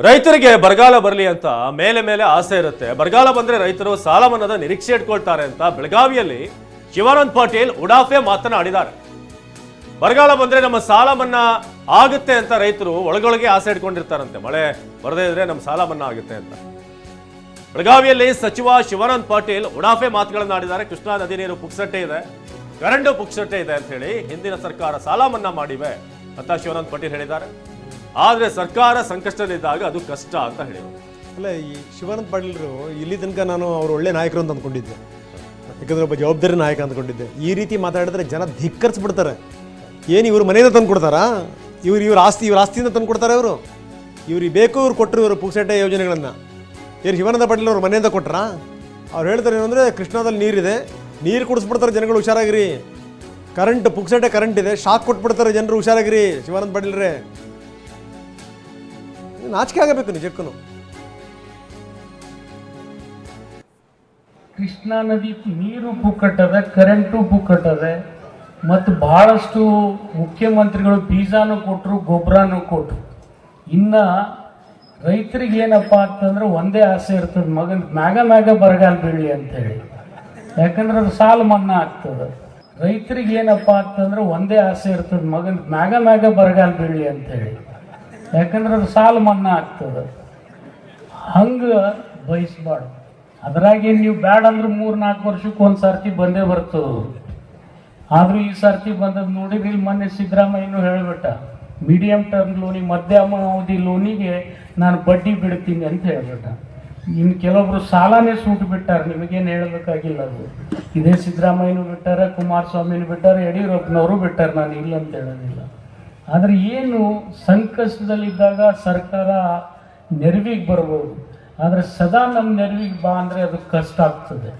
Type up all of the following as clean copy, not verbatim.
ರೈತರಿಗೆ ಬರಗಾಲ ಬರಲಿ ಅಂತ ಮೇಲೆ ಮೇಲೆ ಆಸೆ ಇರುತ್ತೆ. ಬರಗಾಲ ಬಂದ್ರೆ ರೈತರು ಸಾಲ ಮನ್ನಾದ ನಿರೀಕ್ಷೆ ಇಟ್ಕೊಳ್ತಾರೆ ಅಂತ ಬೆಳಗಾವಿಯಲ್ಲಿ ಶಿವಾನಂದ ಪಾಟೀಲ್ ಉಡಾಫೆ ಮಾತನಾಡಿದ್ದಾರೆ. ಬರಗಾಲ ಬಂದ್ರೆ ನಮ್ಮ ಸಾಲ ಮನ್ನಾ ಆಗುತ್ತೆ ಅಂತ ರೈತರು ಒಳಗೊಳಗೆ ಆಸೆ ಇಟ್ಕೊಂಡಿರ್ತಾರಂತೆ. ಮಳೆ ಬರದೇ ಇದ್ರೆ ನಮ್ಮ ಸಾಲ ಮನ್ನಾ ಆಗುತ್ತೆ ಅಂತ ಬೆಳಗಾವಿಯಲ್ಲಿ ಸಚಿವ ಶಿವಾನಂದ ಪಾಟೀಲ್ ಉಡಾಫೆ ಮಾತುಗಳನ್ನು ಆಡಿದ್ದಾರೆ. ಕೃಷ್ಣಾ ನದಿ ನೀರು ಪುಕ್ಸಟ್ಟೆ ಇದೆ, ಕರೆಂಟು ಪುಕ್ಸಟ್ಟೆ ಇದೆ ಅಂತ ಹೇಳಿ ಹಿಂದಿನ ಸರ್ಕಾರ ಸಾಲ ಮನ್ನಾ ಮಾಡಿವೆ ಅಂತ ಶಿವಾನಂದ ಪಾಟೀಲ್ ಹೇಳಿದ್ದಾರೆ. ಆದರೆ ಸರ್ಕಾರ ಸಂಕಷ್ಟದಲ್ಲಿದ್ದಾಗ ಅದು ಕಷ್ಟ ಅಂತ ಹೇಳಿದರು. ಅಲ್ಲ, ಈ ಶಿವಾನಂದ ಪಾಟೀಲರು ಇಲ್ಲಿ ತನಕ ನಾನು ಅವರು ಒಳ್ಳೆ ನಾಯಕರು ಅಂತ ಅಂದ್ಕೊಂಡಿದ್ದೆ, ಯಾಕಂದರೆ ಒಬ್ಬ ಜವಾಬ್ದಾರಿ ನಾಯಕ ಅಂದ್ಕೊಂಡಿದ್ದೆ. ಈ ರೀತಿ ಮಾತಾಡಿದ್ರೆ ಜನ ಧಿಕ್ಕರಿಸ್ಬಿಡ್ತಾರೆ. ಏನು ಇವ್ರು ಮನೆಯಿಂದ ತಂದು ಕೊಡ್ತಾರಾ? ಇವ್ರ ಆಸ್ತಿಯಿಂದ ತಂದು ಕೊಡ್ತಾರೆ. ಇವ್ರಿಗೆ ಬೇಕು, ಇವ್ರು ಕೊಟ್ಟರು ಇವರು ಪುಕ್ಸಟ್ಟೆ ಯೋಜನೆಗಳನ್ನು. ಏನು ಶಿವಾನಂದ ಪಾಟೀಲ್ ಅವ್ರು ಮನೆಯಿಂದ ಕೊಟ್ರಾ? ಅವ್ರು ಹೇಳ್ತಾರೆ ಏನಂದರೆ ಕೃಷ್ಣಾದಲ್ಲಿ ನೀರಿದೆ, ನೀರು ಕುಡಿಸ್ಬಿಡ್ತಾರೆ ಜನಗಳು, ಹುಷಾರಾಗಿರಿ. ಕರೆಂಟ್ ಪುಕ್ಸಟ್ಟೆ ಕರೆಂಟ್ ಇದೆ, ಶಾಕ್ ಕೊಟ್ಬಿಡ್ತಾರೆ ಜನರು, ಹುಷಾರಾಗಿರಿ. ಶಿವಾನಂದ ಪಾಟೀಲ್ರೇ, ನಾಚಿಕೆ ಆಗಬೇಕು ನಿಜಕ್ಕೂ. ಕೃಷ್ಣಾ ನದಿ ನೀರು ಪುಕ್ಕಟ್ಟದ, ಕರೆಂಟು ಪುಕ್ಕಟ್ಟದ, ಮತ್ತು ಬಹಳಷ್ಟು ಮುಖ್ಯಮಂತ್ರಿಗಳು ಬೀಜಾನು ಕೊಟ್ಟರು, ಗೊಬ್ಬರನೂ ಕೊಟ್ಟರು. ಇನ್ನು ರೈತರಿಗೆ ಏನಪ್ಪ ಅಂತಂದ್ರೆ ಒಂದೇ ಆಸೆ ಇರ್ತದೆ, ಮ್ಯಾಗ ಬರಗಾಲ ಬೀಳಲಿ ಅಂತೇಳಿ. ಯಾಕಂದ್ರೆ ಅದು ಸಾಲ ಮನ್ನಾ ಆಗ್ತದೆ. ರೈತರಿಗೆ ಏನಪ್ಪ ಅಂತಂದ್ರೆ ಒಂದೇ ಆಸೆ ಇರ್ತದೆ, ಮ್ಯಾಗ ಬರಗಾಲ ಬೀಳಲಿ ಅಂತೇಳಿ. ಯಾಕಂದ್ರೆ ಅದು ಸಾಲ ಮನ್ನಾ ಆಗ್ತದೆ. ಹಂಗೆ ಬಯಸ್ಬಾರ್ದು. ಅದ್ರಾಗೆ ನೀವು ಬ್ಯಾಡ ಅಂದ್ರೆ 3-4 ವರ್ಷಕ್ಕೆ ಒಂದು ಸರ್ತಿ ಬಂದೇ ಬರ್ತದೆ. ಆದರೂ ಈ ಸರ್ತಿ ಬಂದದ್ದು ನೋಡಿದ್ರೆ ಇಲ್ಲಿ ಮೊನ್ನೆ ಸಿದ್ದರಾಮಯ್ಯನೂ ಹೇಳಿಬಿಟ್ಟ, ಮೀಡಿಯಂ ಟರ್ಮ್ ಲೋನಿಗೆ, ಮಧ್ಯಮ ಅವಧಿ ಲೋನಿಗೆ ನಾನು ಬಡ್ಡಿ ಬಿಡ್ತೀನಿ ಅಂತ ಹೇಳ್ಬಿಟ್ಟ. ಇನ್ನು ಕೆಲವೊಬ್ರು ಸಾಲನೇ ಸೂಟ್ ಬಿಟ್ಟಾರೆ, ನಿಮಗೇನು ಹೇಳಬೇಕಾಗಿಲ್ಲ. ಅದು ಇದೇ ಸಿದ್ದರಾಮಯ್ಯನೂ ಬಿಟ್ಟಾರೆ, ಕುಮಾರಸ್ವಾಮಿನೂ ಬಿಟ್ಟಾರೆ, ಯಡಿಯೂರಪ್ಪನವರು ಬಿಟ್ಟಾರೆ, ನಾನು ಇಲ್ಲ ಅಂತ ಹೇಳೋದಿಲ್ಲ. ಆದರೆ ಏನು ಸಂಕಷ್ಟದಲ್ಲಿದ್ದಾಗ ಸರ್ಕಾರ ನೆರವಿಗೆ ಬರ್ಬೋದು, ಆದರೆ ಸದಾ ನಮ್ಮ ನೆರವಿಗೆ ಬಾ ಅಂದರೆ ಅದು ಕಷ್ಟ ಆಗ್ತದೆ.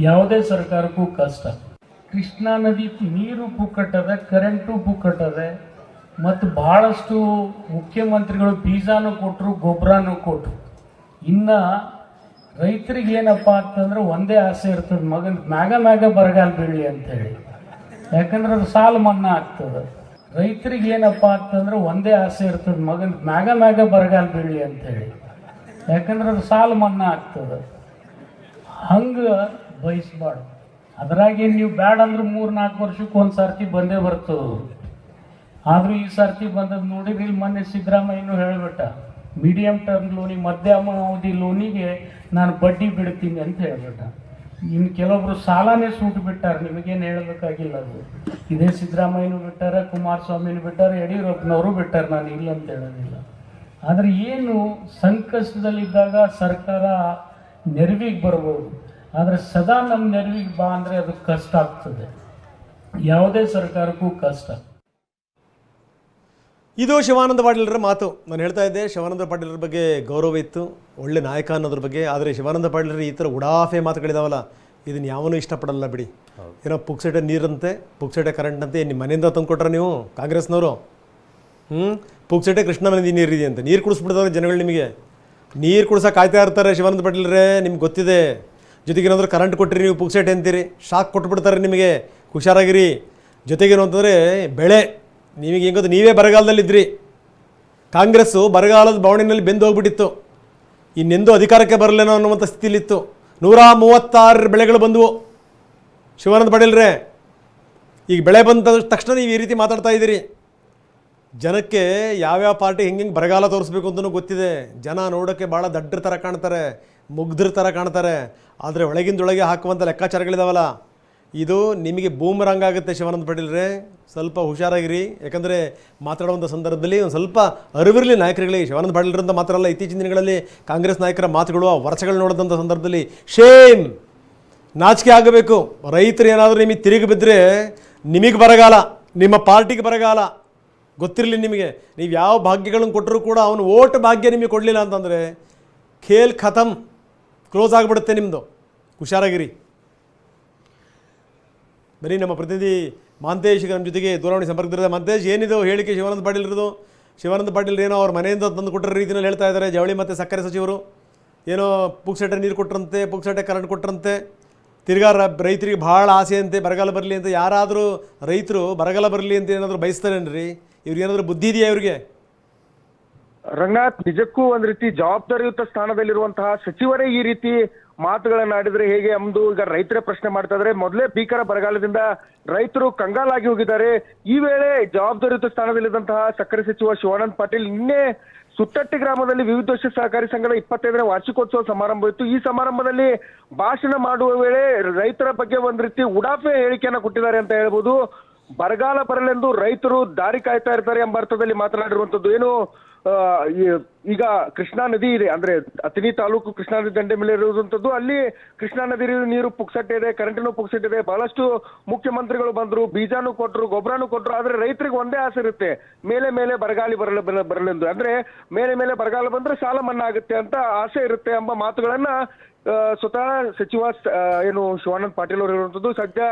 ಯಾವುದೇ ಸರ್ಕಾರಕ್ಕೂ ಕಷ್ಟ. ಕೃಷ್ಣಾ ನದಿ ನೀರು ಪುಕ್ಕಟ್ಟದ, ಕರೆಂಟು ಪುಕ್ಕಟ್ಟದ, ಮತ್ತು ಬಹಳಷ್ಟು ಮುಖ್ಯಮಂತ್ರಿಗಳು ಬೀಜಾನು ಕೊಟ್ಟರು, ಗೊಬ್ಬರನೂ ಕೊಟ್ಟರು. ಇನ್ನು ರೈತರಿಗೆ ಏನಪ್ಪ ಅಂತಂದ್ರೆ ಒಂದೇ ಆಸೆ ಇರ್ತದೆ, ಮ್ಯಾಗ ಬರಗಾಲ ಬೀಳಲಿ ಅಂತೇಳಿ. ಯಾಕಂದ್ರೆ ಅದು ಸಾಲ ಮನ್ನಾ ಆಗ್ತದೆ. ರೈತರಿಗೆ ಏನಪ್ಪ ಅಂತಂದ್ರೆ ಒಂದೇ ಆಸೆ ಇರ್ತದೆ, ಮ್ಯಾಗ ಬರಗಾಲ ಬೀಳಲಿ ಅಂತೇಳಿ. ಯಾಕಂದ್ರೆ ಅದು ಸಾಲ ಮನ್ನಾ ಆಗ್ತದೆ. ಹಂಗೆ ಬಯಸ್ಬಾರ್ದು. ಅದ್ರಾಗೆ ನೀವು ಬ್ಯಾಡ ಅಂದ್ರೆ 3-4 ವರ್ಷಕ್ಕೆ ಒಂದು ಸರ್ತಿ ಬಂದೇ ಬರ್ತದೆ. ಆದರೂ ಈ ಸರ್ತಿ ಬಂದದ್ದು ನೋಡಿದ್ರೆ ಇಲ್ಲಿ ಮೊನ್ನೆ ಸಿದ್ದರಾಮಯ್ಯನೂ ಹೇಳಿಬಿಟ್ಟ, ಮೀಡಿಯಂ ಟರ್ಮ್ ಲೋನಿಗೆ, ಮಧ್ಯಮ ಅವಧಿ ಲೋನಿಗೆ ನಾನು ಬಡ್ಡಿ ಬಿಡ್ತೀನಿ ಅಂತ ಹೇಳ್ಬಿಟ್ಟ. ಇನ್ನು ಕೆಲವೊಬ್ರು ಸಾಲನೇ ಸೂಟ್ ಬಿಟ್ಟಾರೆ, ನಿಮಗೇನು ಹೇಳಬೇಕಾಗಿಲ್ಲ. ಅದು ಇದೇ ಸಿದ್ದರಾಮಯ್ಯನೂ ಬಿಟ್ಟಾರೆ, ಕುಮಾರಸ್ವಾಮಿನೂ ಬಿಟ್ಟಾರೆ, ಯಡಿಯೂರಪ್ಪನವರು ಬಿಟ್ಟಾರೆ, ನಾನು ಇಲ್ಲ ಅಂತ ಹೇಳೋದಿಲ್ಲ. ಆದರೆ ಏನು ಸಂಕಷ್ಟದಲ್ಲಿದ್ದಾಗ ಸರ್ಕಾರ ನೆರವಿಗೆ ಬರ್ಬೋದು, ಆದರೆ ಸದಾ ನಮ್ಮ ನೆರವಿಗೆ ಬಾ ಅಂದರೆ ಅದು ಕಷ್ಟ ಆಗ್ತದೆ. ಯಾವುದೇ ಸರ್ಕಾರಕ್ಕೂ ಕಷ್ಟ. ಇದು ಶಿವಾನಂದ ಪಾಟೀಲರ ಮಾತು. ನಾನು ಹೇಳ್ತಾ ಇದ್ದೆ, ಶಿವಾನಂದ ಪಾಟೀಲರ ಬಗ್ಗೆ ಗೌರವ ಇತ್ತು, ಒಳ್ಳೆ ನಾಯಕ ಅನ್ನೋದ್ರ ಬಗ್ಗೆ. ಆದರೆ ಶಿವಾನಂದ ಪಾಟೀಲರು ಈ ಥರ ಉಡಾಫೆ ಮಾತುಗಳಿದಾವಲ್ಲ, ಇದನ್ನು ಯಾವನೂ ಇಷ್ಟಪಡಲ್ಲ ಬಿಡಿ. ಏನೋ ಪುಕ್ಸಟ್ಟೆ ನೀರಂತೆ, ಪುಕ್ಸಟ್ಟೆ ಕರೆಂಟಂತೆ, ನಿಮ್ಮ ಮನೆಯಿಂದ ತಂದು ಕೊಟ್ರೆ ನೀವು ಕಾಂಗ್ರೆಸ್ನವರು. ಪುಕ್ಸಟ್ಟೆ ಕೃಷ್ಣಾ ನದಿ ನೀರಿದೆ ಅಂತ ನೀರು ಕುಡಿಸ್ಬಿಡ್ತಾರೆ ಜನಗಳು. ನಿಮಗೆ ನೀರು ಕುಡಿಸೋಕೆ ಕಾಯ್ತಾ ಇರ್ತಾರೆ ಶಿವಾನಂದ ಪಾಟೀಲರೇ, ನಿಮ್ಗೆ ಗೊತ್ತಿದೆ. ಜೊತೆಗೇನಾದರೂ ಕರೆಂಟ್ ಕೊಟ್ಟಿರಿ ನೀವು ಪುಕ್ಸಟ್ಟೆ ಅಂತೀರಿ, ಶಾಕ್ ಕೊಟ್ಬಿಡ್ತಾರೆ ನಿಮಗೆ, ಹುಷಾರಾಗಿರಿ. ಜೊತೆಗೇನು ಅಂತಂದರೆ ಬೆಳೆ, ನಿಮಗೆ ಹೆಂಗದು, ನೀವೇ ಬರಗಾಲದಲ್ಲಿದ್ದಿರಿ. ಕಾಂಗ್ರೆಸ್ಸು ಬರಗಾಲದ ಬವಣಿನಲ್ಲಿ ಬೆಂದು ಹೋಗ್ಬಿಟ್ಟಿತ್ತು, ಇನ್ನೆಂದೂ ಅಧಿಕಾರಕ್ಕೆ ಬರಲೇನೋ ಅನ್ನುವಂಥ ಸ್ಥಿತಿಲಿತ್ತು. 136 ಬೆಳೆಗಳು ಬಂದವು ಶಿವಾನಂದ ಪಾಟೀಲರೇ. ಈಗ ಬೆಳೆ ಬಂದ ತಕ್ಷಣ ನೀವು ಈ ರೀತಿ ಮಾತಾಡ್ತಾ ಇದ್ದೀರಿ. ಜನಕ್ಕೆ ಯಾವ್ಯಾವ ಪಾರ್ಟಿ ಹೆಂಗೆ ಬರಗಾಲ ತೋರಿಸ್ಬೇಕು ಅಂತಲೂ ಗೊತ್ತಿದೆ. ಜನ ನೋಡೋಕ್ಕೆ ಭಾಳ ದಡ್ಡ್ರ ಥರ ಕಾಣ್ತಾರೆ, ಮುಗ್ಧರ ಥರ ಕಾಣ್ತಾರೆ. ಆದರೆ ಒಳಗಿಂದೊಳಗೆ ಹಾಕುವಂಥ ಲೆಕ್ಕಾಚಾರಗಳಿದಾವಲ್ಲ, ಇದು ನಿಮಗೆ ಬೂಮರಂಗ್ ಆಗುತ್ತೆ ಶಿವಾನಂದ ಪಾಟೀಲರೇ. ಸ್ವಲ್ಪ ಹುಷಾರಾಗಿರಿ. ಯಾಕಂದರೆ ಮಾತಾಡುವಂಥ ಸಂದರ್ಭದಲ್ಲಿ ಒಂದು ಸ್ವಲ್ಪ ಅರಿವಿರಲಿ ನಾಯಕರುಗಳಿಗೆ. ಶಿವಾನಂದ ಪಾಟೀಲರಂತ ಮಾತ್ರ ಅಲ್ಲ, ಇತ್ತೀಚಿನ ದಿನಗಳಲ್ಲಿ ಕಾಂಗ್ರೆಸ್ ನಾಯಕರ ಮಾತುಗಳು, ಆ ವರ್ಷಗಳು ನೋಡಿದಂಥ ಸಂದರ್ಭದಲ್ಲಿ ಶೇಮ್, ನಾಚಿಕೆ ಆಗಬೇಕು. ರೈತರು ಏನಾದರೂ ನಿಮಗೆ ತಿರುಗಿ ಬಿದ್ದರೆ ನಿಮಗೆ ಬರಗಾಲ, ನಿಮ್ಮ ಪಾರ್ಟಿಗೆ ಬರಗಾಲ. ಗೊತ್ತಿರಲಿ ನಿಮಗೆ, ನೀವು ಯಾವ ಭಾಗ್ಯಗಳನ್ನು ಕೊಟ್ಟರೂ ಕೂಡ ಅವನು ಓಟ್ ಭಾಗ್ಯ ನಿಮಗೆ ಕೊಡಲಿಲ್ಲ ಅಂತಂದರೆ ಖೇಲ್ ಖತಮ್, ಕ್ಲೋಸ್ ಆಗಿಬಿಡುತ್ತೆ ನಿಮ್ಮದು. ಹುಷಾರಾಗಿರಿ. ಬರೀ ನಮ್ಮ ಪ್ರತಿನಿಧಿ ಮಾಂತೇಶ್ ನಮ್ಮ ಜೊತೆಗೆ ದೂರವಾಣಿ ಸಂಪರ್ಕದಲ್ಲಿದೆ. ಮಾಂತೇಶ್, ಏನಿದು ಹೇಳಿಕೆ ಶಿವಾನಂದ ಪಾಟೀಲರದು? ಶಿವಾನಂದ ಪಾಟೀಲ್ ಏನೋ ಅವ್ರ ಮನೆಯಿಂದ ತಂದು ಕೊಟ್ಟರ ರೀತಿಯಲ್ಲಿ ಹೇಳ್ತಾ ಇದ್ದಾರೆ. ಜವಳಿ ಮತ್ತು ಸಕ್ಕರೆ ಸಚಿವರು ಏನೋ ಪುಕ್ಸಟ್ಟೆ ನೀರು ಕೊಟ್ಟರಂತೆ, ಪುಕ್ಸಟ್ಟೆ ಕರೆಂಟ್ ಕೊಟ್ಟರಂತೆ, ತಿರ್ಗಾ ರೈತರಿಗೆ ಭಾಳ ಆಸೆ ಅಂತೆ ಬರಗಾಲ ಬರಲಿ ಅಂತ. ಯಾರಾದರೂ ರೈತರು ಬರಗಾಲ ಬರಲಿ ಅಂತ ಏನಾದರೂ ಬಯಸ್ತಾರೇನ್ರಿ? ಇವ್ರಿಗೇನಾದರೂ ಬುದ್ಧಿ ಇದೆಯಾ ಇವ್ರಿಗೆ? ರಂಗನಾಥ್, ನಿಜಕ್ಕೂ ಒಂದ್ ರೀತಿ ಜವಾಬ್ದಾರಿಯುತ ಸ್ಥಾನದಲ್ಲಿರುವಂತಹ ಸಚಿವರೇ ಈ ರೀತಿ ಮಾತುಗಳನ್ನಾಡಿದ್ರೆ ಹೇಗೆ ಎಂಬುದು ಈಗ ರೈತರೇ ಪ್ರಶ್ನೆ ಮಾಡ್ತಾ ಇದ್ದಾರೆ. ಮೊದಲೇ ಭೀಕರ ಬರಗಾಲದಿಂದ ರೈತರು ಕಂಗಾಲಾಗಿ ಹೋಗಿದ್ದಾರೆ. ಈ ವೇಳೆ ಜವಾಬ್ದಾರಿಯುತ ಸ್ಥಾನದಲ್ಲಿದ್ದಂತಹ ಸಕ್ಕರೆ ಸಚಿವ ಶಿವಾನಂದ ಪಾಟೀಲ್ ನಿನ್ನೆ ಸುತ್ತಟ್ಟಿ ಗ್ರಾಮದಲ್ಲಿ ವಿವಿಧ ವರ್ಷ ಸಹಕಾರಿ ಸಂಘದ 25ನೇ ವಾರ್ಷಿಕೋತ್ಸವ ಸಮಾರಂಭ ಇತ್ತು. ಈ ಸಮಾರಂಭದಲ್ಲಿ ಭಾಷಣ ಮಾಡುವ ವೇಳೆ ರೈತರ ಬಗ್ಗೆ ಒಂದ್ ರೀತಿ ಉಡಾಫೆ ಹೇಳಿಕೆಯನ್ನ ಕೊಟ್ಟಿದ್ದಾರೆ ಅಂತ ಹೇಳ್ಬೋದು. ಬರಗಾಲ ಬರಲೆಂದು ರೈತರು ದಾರಿ ಕಾಯ್ತಾ ಇರ್ತಾರೆ ಎಂಬ ಅರ್ಥದಲ್ಲಿ ಮಾತನಾಡಿರುವಂತದ್ದು. ಏನು ಈಗ ಕೃಷ್ಣಾ ನದಿ ಇದೆ, ಅಂದ್ರೆ ಅಥಣಿ ತಾಲೂಕು ಕೃಷ್ಣಾ ನದಿ ದಂಡೆ ಮೇಲೆ ಇರುವಂತದ್ದು. ಅಲ್ಲಿ ಕೃಷ್ಣಾ ನದಿ ನೀರು ಪುಕ್ಸಟ್ಟೆ ಇದೆ, ಕರೆಂಟ್ನು ಪುಕ್ಸಟ್ಟೆ ಇದೆ. ಬಹಳಷ್ಟು ಮುಖ್ಯಮಂತ್ರಿಗಳು ಬಂದ್ರು, ಬೀಜಾನು ಕೊಟ್ರು, ಗೊಬ್ಬರನು ಕೊಟ್ರು. ಆದ್ರೆ ರೈತರಿಗೆ ಒಂದೇ ಆಸೆ ಇರುತ್ತೆ, ಮೇಲೆ ಮೇಲೆ ಬರಗಾಲಿ ಬರಲೆಂದು. ಅಂದ್ರೆ ಮೇಲೆ ಮೇಲೆ ಬರಗಾಲ ಬಂದ್ರೆ ಸಾಲ ಮನ್ನಾ ಆಗುತ್ತೆ ಅಂತ ಆಸೆ ಇರುತ್ತೆ ಎಂಬ ಮಾತುಗಳನ್ನ ಸ್ವತಃ ಸಚಿವ ಏನು ಶಿವಾನಂದ ಪಾಟೀಲ್ ಅವರು ಇರುವಂತದ್ದು. ಸದ್ಯ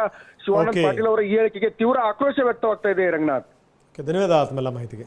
ಶಿವಾನಂದ ಪಾಟೀಲ್ ಅವರ ಈ ಹೇಳಿಕೆಗೆ ತೀವ್ರ ಆಕ್ರೋಶ ವ್ಯಕ್ತವಾಗ್ತಾ ಇದೆ ರಂಗನಾಥ್. ಧನ್ಯವಾದ ಆತ್ಮೆಲ್ಲ ಮಾಹಿತಿಗೆ.